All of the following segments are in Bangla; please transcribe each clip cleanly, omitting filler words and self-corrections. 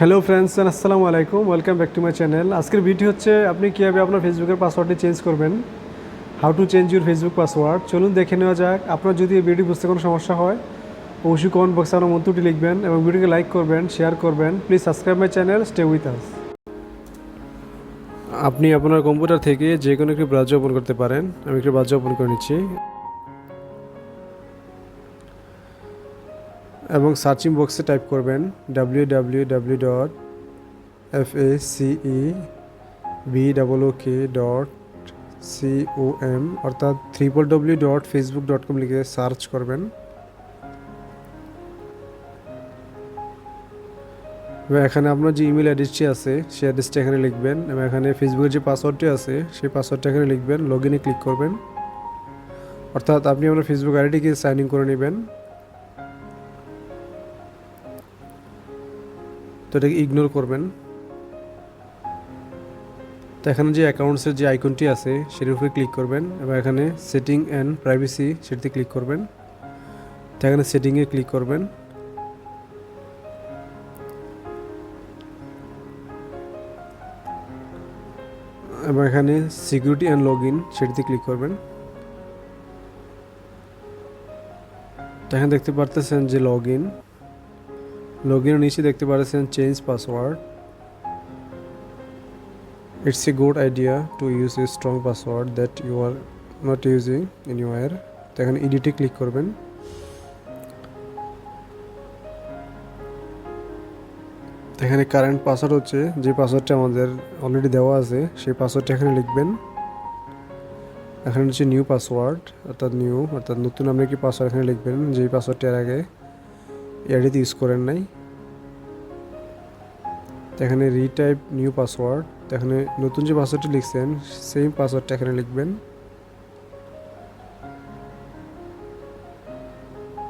হ্যালো ফ্রেন্ডস, আসসালামু আলাইকুম। Welcome back to my channel. আজকের ভিডিও হচ্ছে আপনি কীভাবে আপনার ফেসবুকের পাসওয়ার্ডটি চেঞ্জ করবেন, how to change your Facebook password. চলুন দেখে নেওয়া যাক। আপনার যদি এই ভিডিও বুঝতে কোনো সমস্যা হয় অবশ্যই কমেন্ট বক্সে আপনার মন্তব্যটি লিখবেন এবং ভিডিওকে লাইক করবেন, শেয়ার করবেন। Please subscribe my channel, stay with us. আপনি আপনার কম্পিউটার থেকে যে কোনো একটি ব্রাউজার ওপেন করতে পারেন। আমি একটি ব্রাউজার ওপেন করে নিচ্ছি এবং সার্চিং বক্সে টাইপ করবেন www.facebok.com অর্থাৎ www.facebook.com লিখে সার্চ করবেন। এবং এখানে আপনার যে ইমেল অ্যাড্রেসটি আছে সেই অ্যাড্রেসটা এখানে লিখবেন এবং এখানে ফেসবুকের যে পাসওয়ার্ডটি আছে সেই পাসওয়ার্ডটা এখানে লিখবেন। লগ ইনে ক্লিক করবেন, অর্থাৎ আপনি আপনার ফেসবুক আইডিকে সাইন ইন করে নেবেন। তো এটাকে ইগনোর করবেন। তো এখানে যে অ্যাকাউন্টসের যে আইকনটি আছে সেটার উপরে ক্লিক করবেন এবং এখানে সেটিং অ্যান্ড প্রাইভেসি সেটিতে ক্লিক করবেন। তো এখানে সেটিংয়ে ক্লিক করবেন এবং এখানে সিকিউরিটি অ্যান্ড লগ ইন সেটিতে ক্লিক করবেন। তো এখানে দেখতে পারতেছেন যে লগ ইনের নিচে দেখতে পাচ্ছেন change password. It's a good idea to use a strong password that you are not using anywhere. তো এখানে এডিটে ক্লিক করবেন। তো এখানে কারেন্ট পাসওয়ার্ড হচ্ছে যে পাসওয়ার্ডটা আমাদের অলরেডি দেওয়া আছে সেই পাসওয়ার্ডটা এখানে লিখবেন। এখানে হচ্ছে নিউ পাসওয়ার্ড অর্থাৎ নতুন আপনি কি পাসওয়ার্ড এখানে লিখবেন যেই পাসওয়ার্ডটা এর আগে এডিতে ইউজ করেন নাই। তো এখানে রিটাইপ নিউ পাসওয়ার্ড। তো এখানে নতুন যে পাসওয়ার্ডটি লিখছেন সেম পাসওয়ার্ডটা এখানে লিখবেন।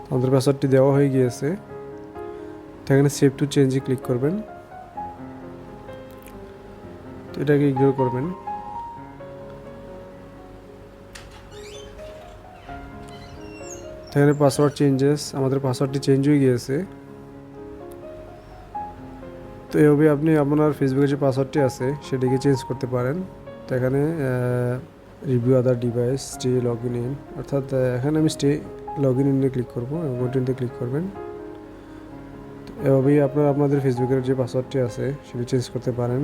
আমাদের পাসওয়ার্ডটি দেওয়া হয়ে গিয়েছে। তো এখানে সেভ টু চেঞ্জে ক্লিক করবেন। তো এটাকে ইগনোর করবেন। তো এখানে পাসওয়ার্ড চেঞ্জেস, আমাদের পাসওয়ার্ডটি চেঞ্জ হয়ে গিয়েছে। তো এভাবে আপনি আপনার ফেসবুকের যে পাসওয়ার্ডটি আছে সেটিকে চেঞ্জ করতে পারেন। তো এখানে review other device, stay log in অর্থাৎ এখানে আমি স্টে লগ ইনে ক্লিক করবো এবং কন্টিনিউতে ক্লিক করবেন। এভাবেই আপনাদের ফেসবুকের যে পাসওয়ার্ডটি আছে সেটি চেঞ্জ করতে পারেন।